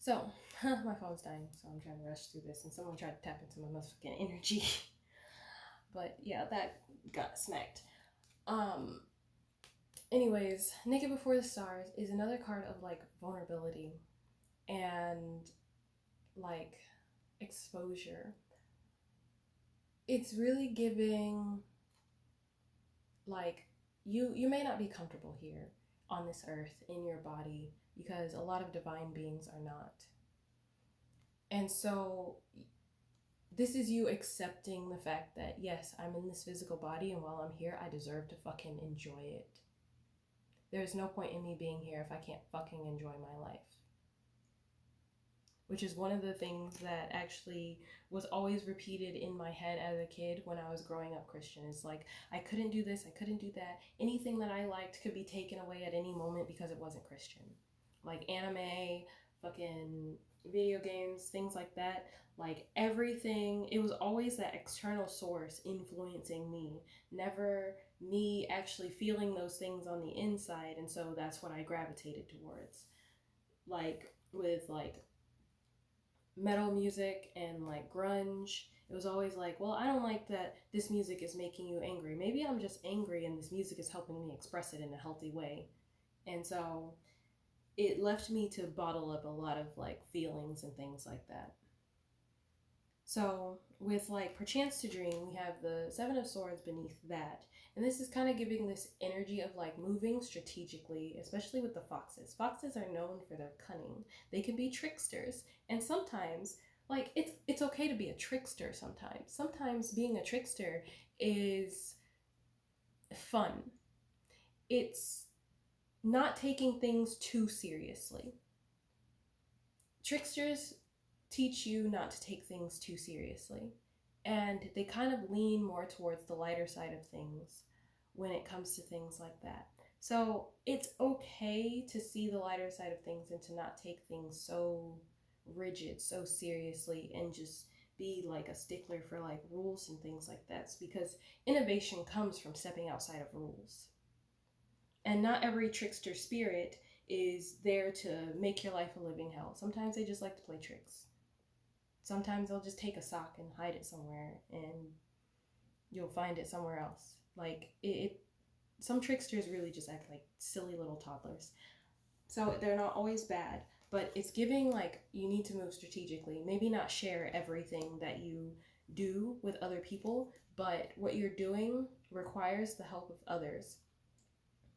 So, my phone's dying, so I'm trying to rush through this, and someone tried to tap into my motherfucking energy. But yeah, that got smacked. Um, Anyways, Naked Before the Stars is another card of like vulnerability and like exposure. It's really giving like you may not be comfortable here on this earth in your body because a lot of divine beings are not. And so this is you accepting the fact that yes, I'm in this physical body, and while I'm here, I deserve to fucking enjoy it. There's no point in me being here if I can't fucking enjoy my life. Which is one of the things that actually was always repeated in my head as a kid when I was growing up Christian. It's like, I couldn't do this, I couldn't do that. Anything that I liked could be taken away at any moment because it wasn't Christian. Like anime, fucking video games, things like that. Like everything, it was always that external source influencing me, never me actually feeling those things on the inside. And so that's what I gravitated towards. Like with like metal music and like grunge, it was always like, well, I don't like that this music is making you angry. Maybe I'm just angry and this music is helping me express it in a healthy way. And so it left me to bottle up a lot of like feelings and things like that. So with like Perchance to Dream, we have the Seven of Swords beneath that. And this is kind of giving this energy of like moving strategically, especially with the foxes. Foxes are known for their cunning. They can be tricksters. And sometimes like it's okay to be a trickster sometimes. Sometimes being a trickster is fun. It's not taking things too seriously. Tricksters teach you not to take things too seriously. And they kind of lean more towards the lighter side of things when it comes to things like that. So it's okay to see the lighter side of things and to not take things so rigid, so seriously, and just be like a stickler for like rules and things like that. It's because innovation comes from stepping outside of rules. And not every trickster spirit is there to make your life a living hell. Sometimes they just like to play tricks. Sometimes they'll just take a sock and hide it somewhere and you'll find it somewhere else. Like some tricksters really just act like silly little toddlers. So they're not always bad, but it's giving like you need to move strategically. Maybe not share everything that you do with other people, but what you're doing requires the help of others.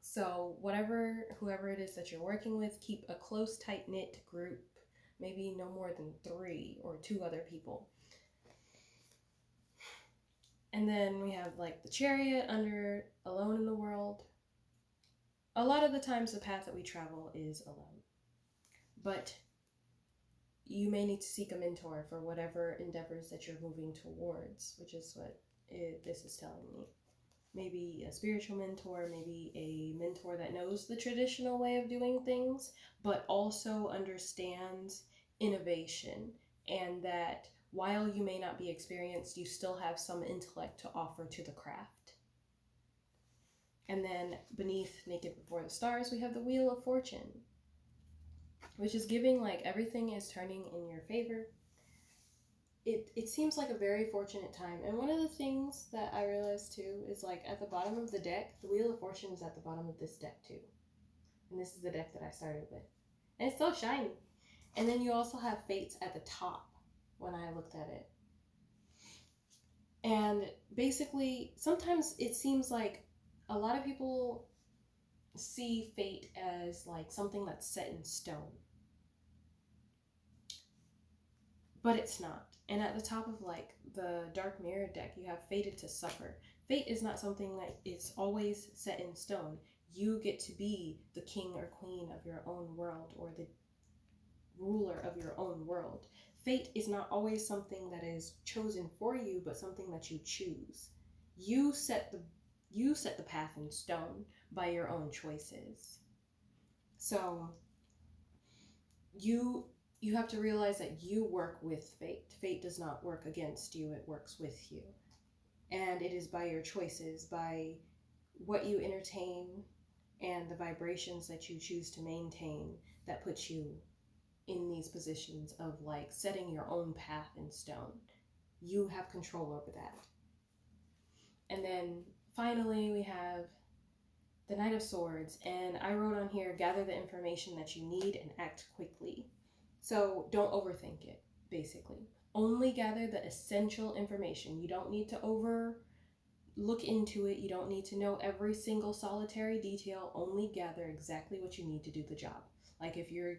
So whoever it is that you're working with, keep a close, tight-knit group, maybe no more than 3 or 2 other people. And then we have like the Chariot under Alone in the World. A lot of the times the path that we travel is alone. But you may need to seek a mentor for whatever endeavors that you're moving towards, which is what this is telling me. Maybe a spiritual mentor, maybe a mentor that knows the traditional way of doing things, but also understands innovation, and that while you may not be experienced, you still have some intellect to offer to the craft. And then beneath Naked Before the Stars, we have the Wheel of Fortune, which is giving like everything is turning in your favor. It seems like a very fortunate time. And one of the things that I realized too is like at the bottom of the deck, the Wheel of Fortune is at the bottom of this deck too. And this is the deck that I started with. And it's so shiny. And then you also have Fates at the top when I looked at it. And basically, sometimes it seems like a lot of people see fate as like something that's set in stone. But it's not. And at the top of like the Dark Mirror deck, you have Fated to Suffer. Fate is not something that is always set in stone. You get to be the king or queen of your own world, or the ruler of your own world. Fate is not always something that is chosen for you, but something that you choose. You set the path in stone by your own choices. So you have to realize that you work with fate. Fate does not work against you, it works with you. And it is by your choices, by what you entertain and the vibrations that you choose to maintain, that puts you in these positions of like setting your own path in stone. You have control over that. And then finally we have the Knight of Swords, and I wrote on here, gather the information that you need and act quickly. So don't overthink it, basically. Only gather the essential information. You don't need to look into it. You don't need to know every single solitary detail. Only gather exactly what you need to do the job. Like if you're,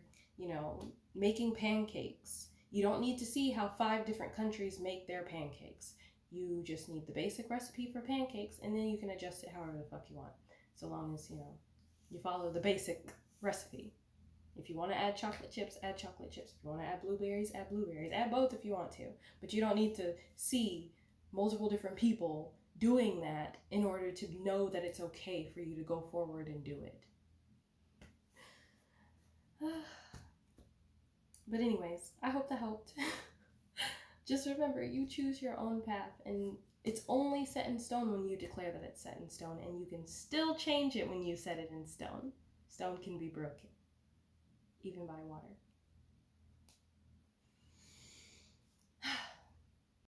making pancakes, you don't need to see how 5 different countries make their pancakes. You just need the basic recipe for pancakes, and then you can adjust it however the fuck you want. So long as, you follow the basic recipe. If you want to add chocolate chips, add chocolate chips. If you want to add blueberries, add blueberries. Add both if you want to. But you don't need to see multiple different people doing that in order to know that it's okay for you to go forward and do it. But anyways, I hope that helped. Just remember, you choose your own path, and it's only set in stone when you declare that it's set in stone, and you can still change it when you set it in stone. Stone can be broken, even by water.